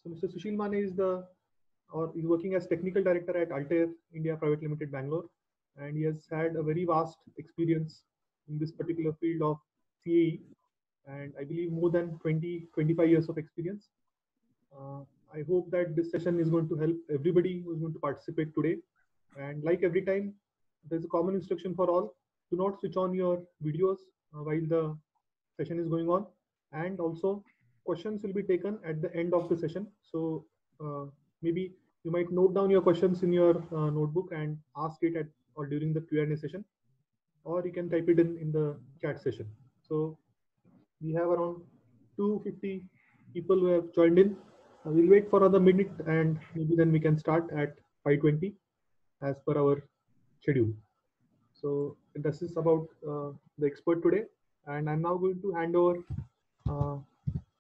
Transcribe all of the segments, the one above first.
So Mr. Sushil Mane is working as technical director at Altair India Private Limited, Bangalore, and he has had a very vast experience in this particular field of CAE, and I believe more than 25 years of experience. I hope that this session is going to help everybody who is going to participate today. And like every time, there's a common instruction for all: do not switch on your videos while the session is going on, and also questions will be taken at the end of the session. So maybe you might note down your questions in your notebook and ask it at or during the Q&A session, or you can type it in the chat session. So we have around 250 people who have joined in. We'll wait for another minute and maybe then we can start at 5:20 as per our schedule. So this is about the expert today, and I'm now going to hand over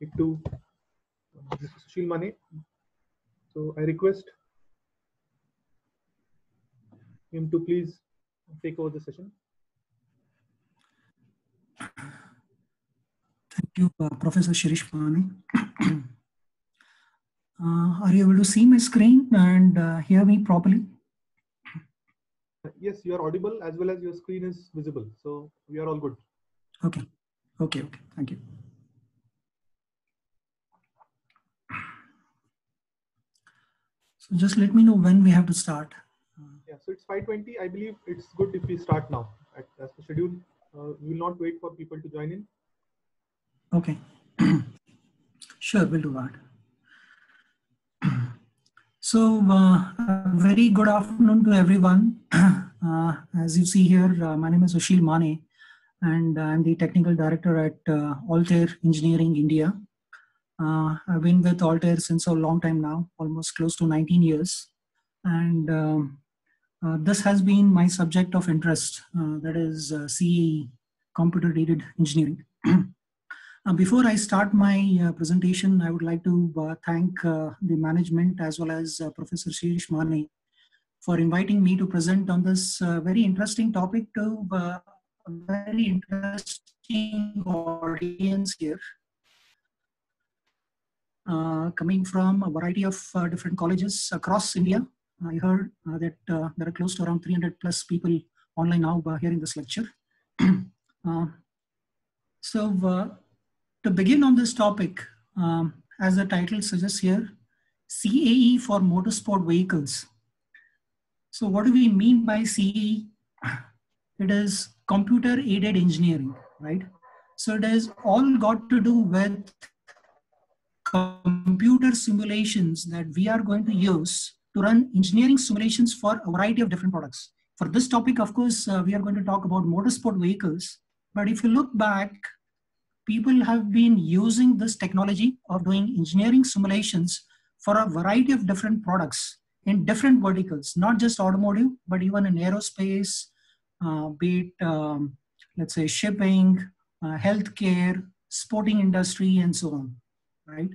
it to Mr. Sushil Mane. So I request him to please take over the session. Thank you, Professor Shirish Mane. Are you able to see my screen and hear me properly? Yes, you are audible as well as your screen is visible. So we are all good. Okay. Thank you. So just let me know when we have to start. Yeah, so it's 5:20. I believe it's good if we start now as the schedule. We will not wait for people to join in. Okay. Sure, we'll do that. So, a very good afternoon to everyone. As you see here, my name is Sushil Mane, and I'm the technical director at Altair Engineering India. I've been with Altair since a long time now, almost close to 19 years. And this has been my subject of interest, that is CAE, computer-aided engineering. Before I start my presentation, I would like to thank the management as well as Professor Shirish Mane for inviting me to present on this very interesting topic to a very interesting audience here. Coming from a variety of different colleges across India. I heard that there are close to around 300 plus people online now hearing this lecture. To begin on this topic, as the title suggests here, CAE for motorsport vehicles. So what do we mean by CAE? It is computer-aided engineering, right? So it has all got to do with computer simulations that we are going to use to run engineering simulations for a variety of different products. For this topic, of course, we are going to talk about motorsport vehicles. But if you look back, people have been using this technology of doing engineering simulations for a variety of different products in different verticals, not just automotive, but even in aerospace, be it, let's say, shipping, healthcare, sporting industry, and so on, right?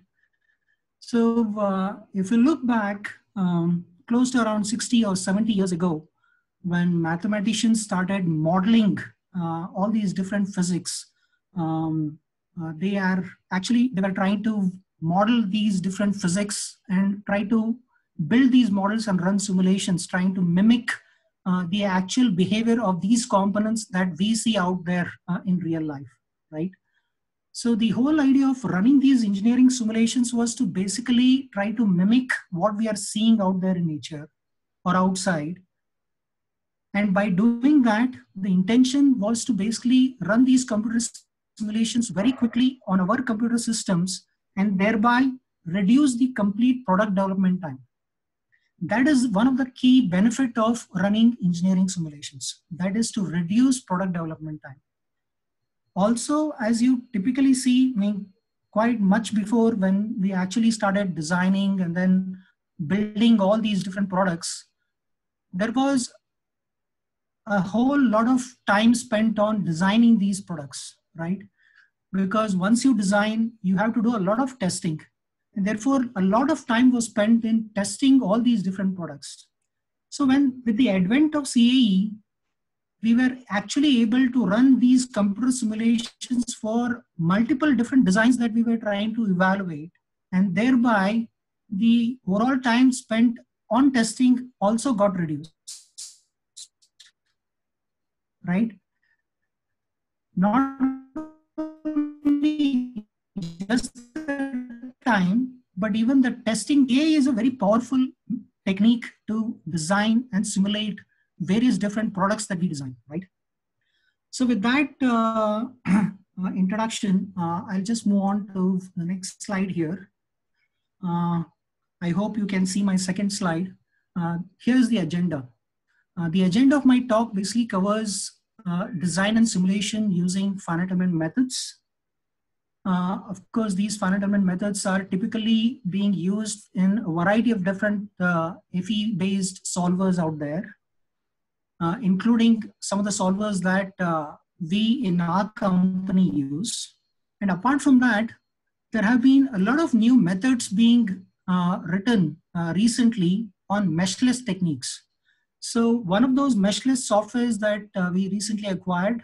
So if you look back, close to around 60 or 70 years ago, when mathematicians started modeling all these different physics, they were trying to model these different physics and try to build these models and run simulations, trying to mimic the actual behavior of these components that we see out there in real life, right? So the whole idea of running these engineering simulations was to basically try to mimic what we are seeing out there in nature or outside. And by doing that, the intention was to basically run these computer simulations very quickly on our computer systems and thereby reduce the complete product development time. That is one of the key benefits of running engineering simulations. That is to reduce product development time. Also, as you typically see, quite much before when we actually started designing and then building all these different products, there was a whole lot of time spent on designing these products, right? Because once you design, you have to do a lot of testing. And therefore, a lot of time was spent in testing all these different products. So with the advent of CAE, we were actually able to run these computer simulations for multiple different designs that we were trying to evaluate, and thereby the overall time spent on testing also got reduced, right? Not only just the time, but even the testing. CAE is a very powerful technique to design and simulate various different products that we design, right? So with that introduction, I'll just move on to the next slide here. I hope you can see my second slide. Here's the agenda. The agenda of my talk basically covers design and simulation using finite element methods. Of course, these finite element methods are typically being used in a variety of different FE-based solvers out there, including some of the solvers that we in our company use. And apart from that, there have been a lot of new methods being written recently on meshless techniques. So one of those meshless softwares that we recently acquired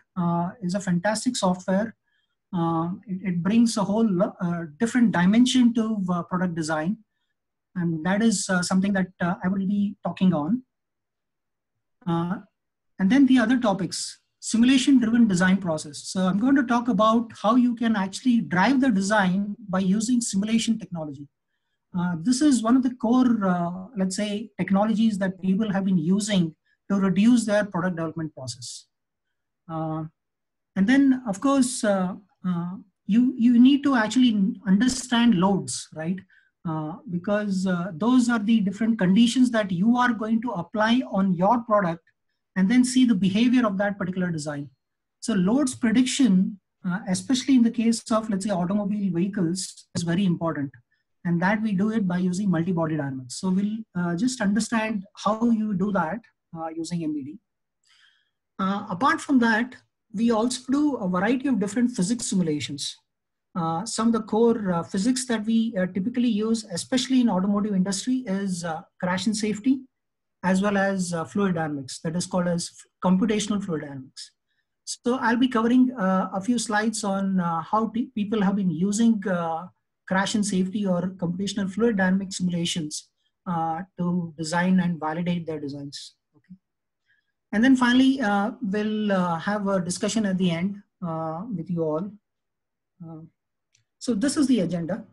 is a fantastic software. It brings a whole different dimension to product design. And that is something that I will be talking on. And then the other topics, simulation-driven design process. So I'm going to talk about how you can actually drive the design by using simulation technology. This is one of the core, let's say, technologies that people have been using to reduce their product development process. And then, of course, you need to actually understand loads, right? Because those are the different conditions that you are going to apply on your product and then see the behavior of that particular design. So loads prediction, especially in the case of, let's say, automobile vehicles, is very important. And that we do it by using multi-body dynamics. So we'll just understand how you do that using MBD. Apart from that, we also do a variety of different physics simulations. Some of the core physics that we typically use, especially in automotive industry, is crash and safety, as well as fluid dynamics, that is called as computational fluid dynamics. So I'll be covering a few slides on how people have been using crash and safety or computational fluid dynamic simulations to design and validate their designs. Okay. And then finally, we'll have a discussion at the end with you all. So this is the agenda.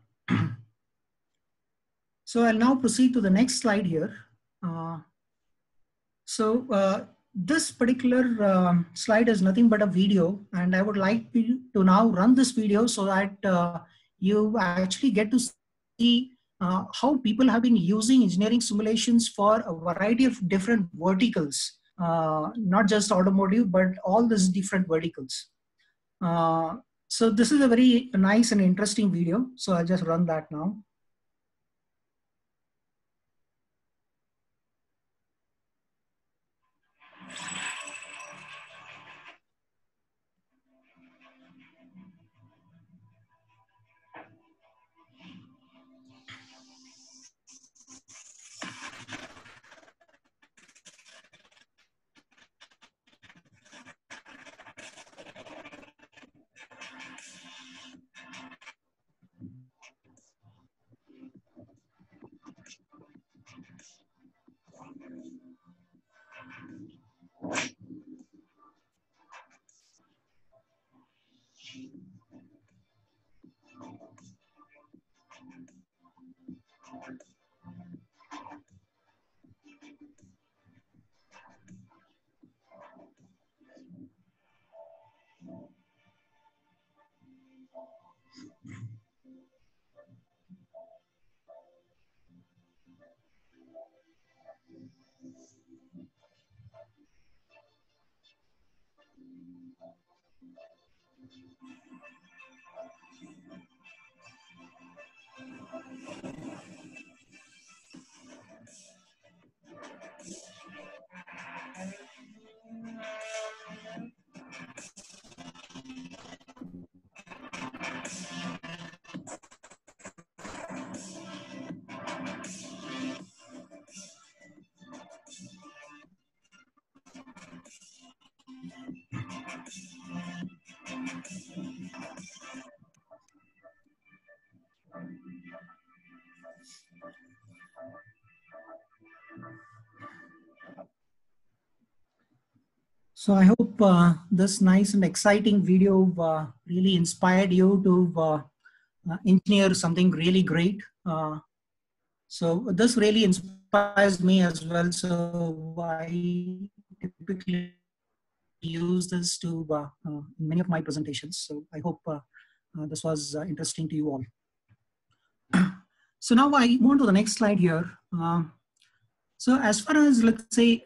So I'll now proceed to the next slide here. This particular slide is nothing but a video, and I would like to now run this video so that you actually get to see how people have been using engineering simulations for a variety of different verticals, not just automotive, but all these different verticals. So this is a very nice and interesting video. So I'll just run that now. So I hope this nice and exciting video really inspired you to engineer something really great. So this really inspires me as well. So I typically use this to in many of my presentations. So I hope this was interesting to you all. So now I move on to the next slide here. So as far as, let's say,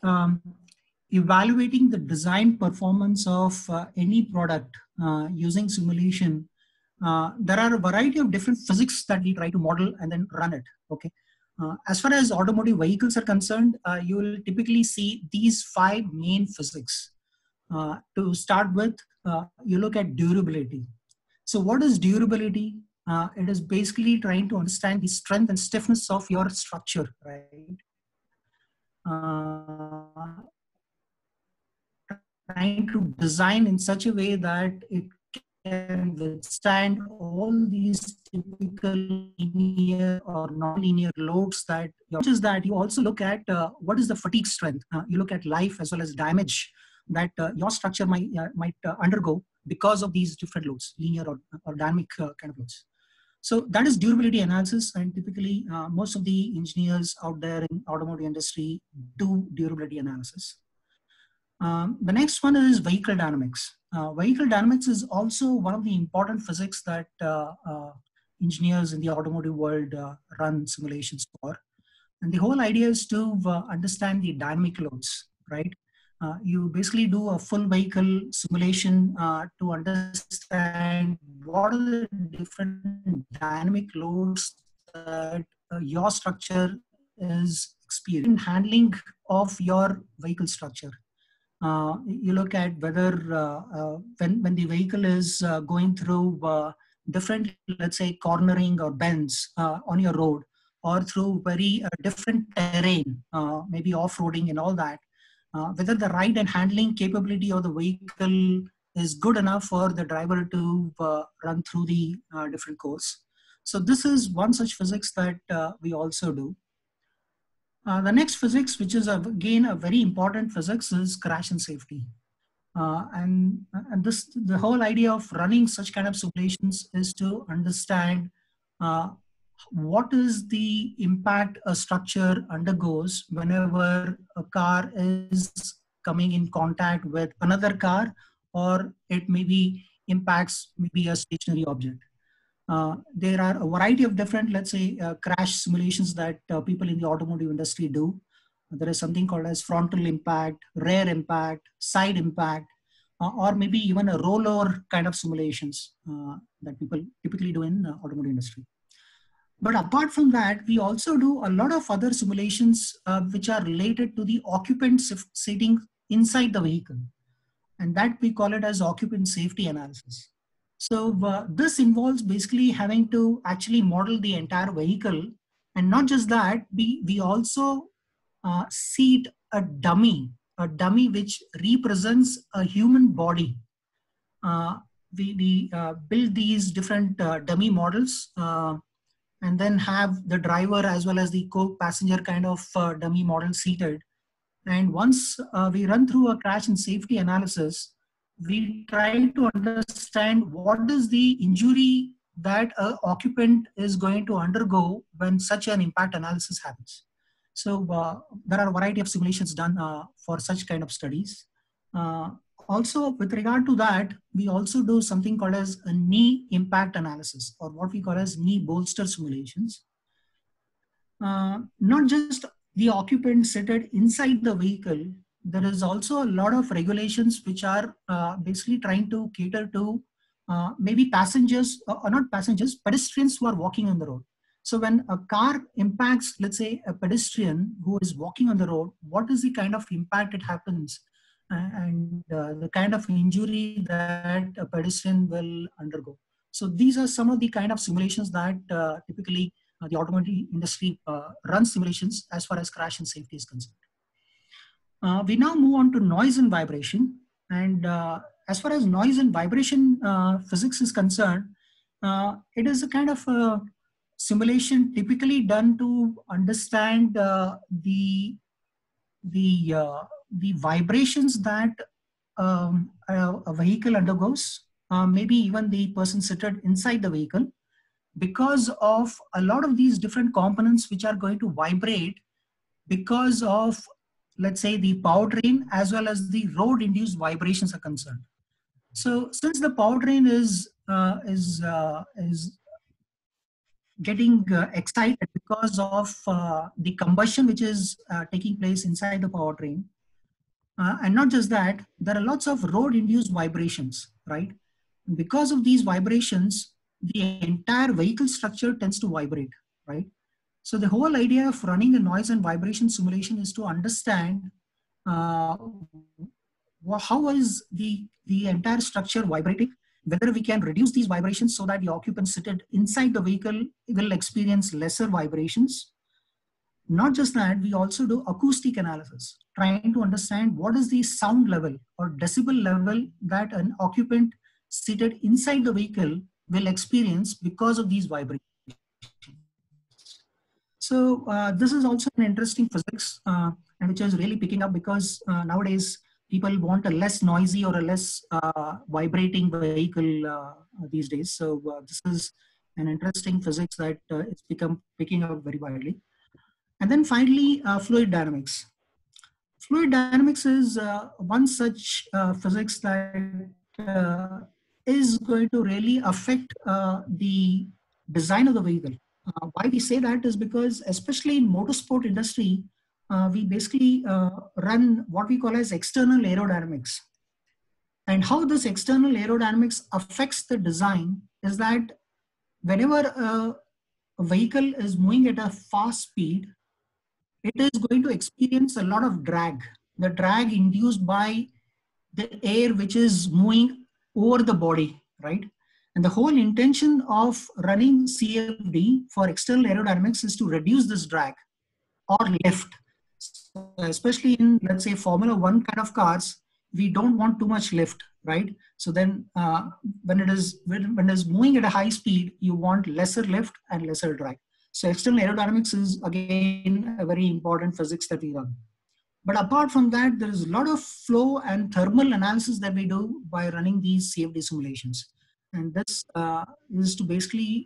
evaluating the design performance of any product using simulation, there are a variety of different physics that we try to model and then run it. Okay. As far as automotive vehicles are concerned, you will typically see these 5 main physics. To start with, you look at durability. So what is durability? It is basically trying to understand the strength and stiffness of your structure, right? Trying to design in such a way that it can withstand all these typical linear or non-linear loads that you also look at what is the fatigue strength. You look at life as well as damage that your structure might undergo because of these different loads, linear or dynamic kind of loads. So that is durability analysis, and typically most of the engineers out there in automotive industry do durability analysis. The next one is vehicle dynamics. Vehicle dynamics is also one of the important physics that engineers in the automotive world run simulations for. And the whole idea is to understand the dynamic loads, right? You basically do a full vehicle simulation to understand what are the different dynamic loads that your structure is experiencing. Handling of your vehicle structure. You look at whether when the vehicle is going through different, let's say, cornering or bends on your road, or through very different terrain, maybe off-roading and all that, whether the ride and handling capability of the vehicle is good enough for the driver to run through the different course. So this is one such physics that we also do. The next physics, which is again a very important physics, is crash and safety. And the whole idea of running such kind of simulations is to understand what is the impact a structure undergoes whenever a car is coming in contact with another car, or it maybe impacts maybe a stationary object. There are a variety of different, let's say, crash simulations that people in the automotive industry do. There is something called as frontal impact, rear impact, side impact, or maybe even a rollover kind of simulations that people typically do in the automotive industry. But apart from that, we also do a lot of other simulations which are related to the occupant sitting inside the vehicle. And that we call it as occupant safety analysis. So this involves basically having to actually model the entire vehicle. And not just that, we also seat a dummy which represents a human body. We build these different dummy models and then have the driver as well as the co-passenger kind of dummy model seated. And once we run through a crash and safety analysis, we try to understand what is the injury that an occupant is going to undergo when such an impact analysis happens. So there are a variety of simulations done for such kind of studies. Also, with regard to that, we also do something called as a knee impact analysis, or what we call as knee bolster simulations. Not just the occupant seated inside the vehicle, there is also a lot of regulations which are basically trying to cater to maybe passengers, or not passengers, pedestrians who are walking on the road. So when a car impacts, let's say, a pedestrian who is walking on the road, what is the kind of impact it happens and the kind of injury that a pedestrian will undergo. So these are some of the kind of simulations that typically the automotive industry runs simulations as far as crash and safety is concerned. We now move on to noise and vibration. And as far as noise and vibration physics is concerned, it is a kind of a simulation typically done to understand the vibrations that a vehicle undergoes, maybe even the person seated inside the vehicle, because of a lot of these different components which are going to vibrate because of, let's say, the powertrain as well as the road induced vibrations are concerned. So since the powertrain is getting excited because of the combustion which is taking place inside the powertrain, and not just that, there are lots of road induced vibrations, right? Because of these vibrations, the entire vehicle structure tends to vibrate, right? So the whole idea of running a noise and vibration simulation is to understand uh, how is the entire structure vibrating, whether we can reduce these vibrations so that the occupant seated inside the vehicle will experience lesser vibrations. Not just that, we also do acoustic analysis, trying to understand what is the sound level or decibel level that an occupant seated inside the vehicle will experience because of these vibrations. So this is also an interesting physics, and which is really picking up because nowadays people want a less noisy or a less vibrating vehicle these days. So this is an interesting physics that it's become picking up very widely. And then finally, fluid dynamics. Fluid dynamics is one such physics that is going to really affect the design of the vehicle. Why we say that is because, especially in motorsport industry, we basically run what we call as external aerodynamics. And how this external aerodynamics affects the design is that whenever a vehicle is moving at a fast speed, it is going to experience a lot of drag. The drag induced by the air which is moving over the body, right? And the whole intention of running CFD for external aerodynamics is to reduce this drag or lift. So especially in, let's say, Formula One kind of cars, we don't want too much lift, right? So then when it is moving at a high speed, you want lesser lift and lesser drag. So external aerodynamics is again a very important physics that we run. But apart from that, there is a lot of flow and thermal analysis that we do by running these CFD simulations. And this is to basically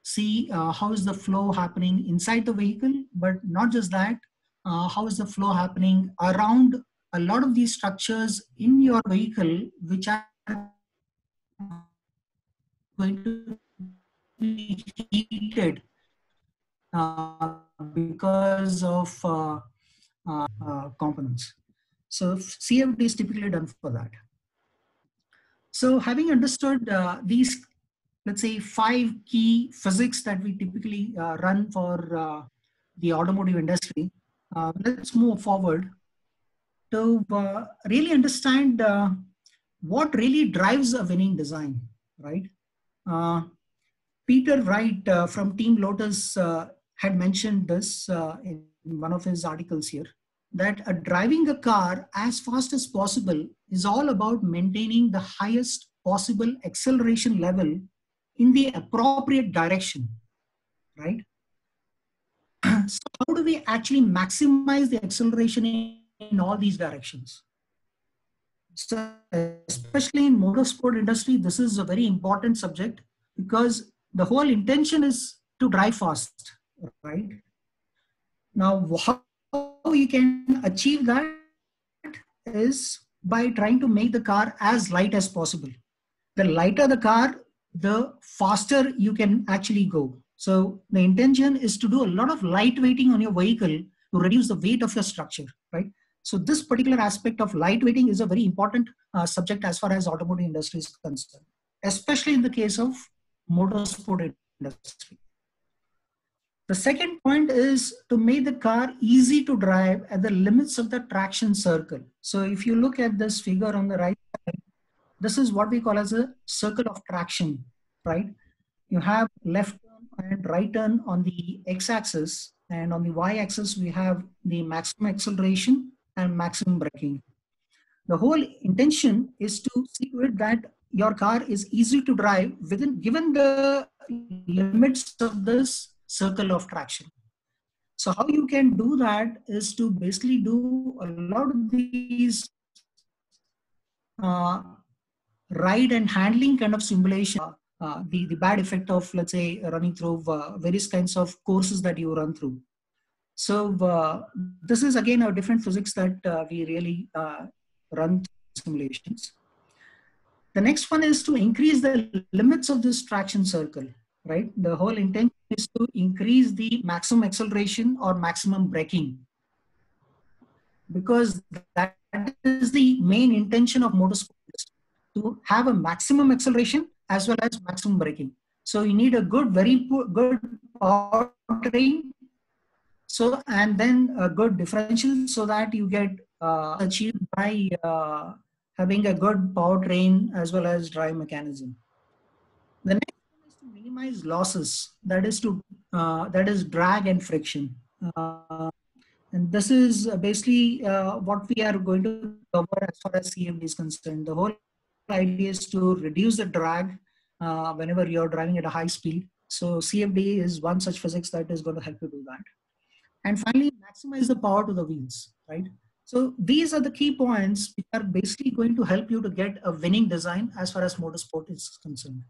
see how is the flow happening inside the vehicle, but not just that, how is the flow happening around a lot of these structures in your vehicle, which are going to be heated because of components. So CFD is typically done for that. So having understood these, let's say, 5 key physics that we typically run for the automotive industry, let's move forward to really understand what really drives a winning design, right? Peter Wright from Team Lotus had mentioned this in one of his articles here, that driving a car as fast as possible is all about maintaining the highest possible acceleration level in the appropriate direction, right? So how do we actually maximize the acceleration in all these directions? So especially in motorsport industry, this is a very important subject because the whole intention is to drive fast, right? Now, how you can achieve that is by trying to make the car as light as possible. The lighter the car, the faster you can actually go. So the intention is to do a lot of lightweighting on your vehicle to reduce the weight of your structure, right? So this particular aspect of lightweighting is a very important subject as far as automotive industry is concerned, especially in the case of motorsport industry. The second point is to make the car easy to drive at the limits of the traction circle. So if you look at this figure on the right side, this is what we call as a circle of traction, right? You have left turn and right turn on the x-axis, and on the y-axis we have the maximum acceleration and maximum braking. The whole intention is to see to it that your car is easy to drive within given the limits of this circle of traction. So how you can do that is to basically do a lot of these ride and handling kind of simulation, the bad effect of, let's say, running through various kinds of courses that you run through. So this is again a different physics that we really run simulations. The next one is to increase the limits of this traction circle, right? The whole intention is to increase the maximum acceleration or maximum braking, because that is the main intention of motorsport, to have a maximum acceleration as well as maximum braking. So you need a very good powertrain, so, and then a good differential, so that you get achieved by having a good powertrain as well as drive mechanism. The next one is to minimize losses. That is drag and friction. And this is basically what we are going to cover as far as CFD is concerned. The whole idea is to reduce the drag whenever you're driving at a high speed. So CFD is one such physics that is going to help you do that. And finally, maximize the power to the wheels, right? So these are the key points which are basically going to help you to get a winning design as far as motorsport is concerned.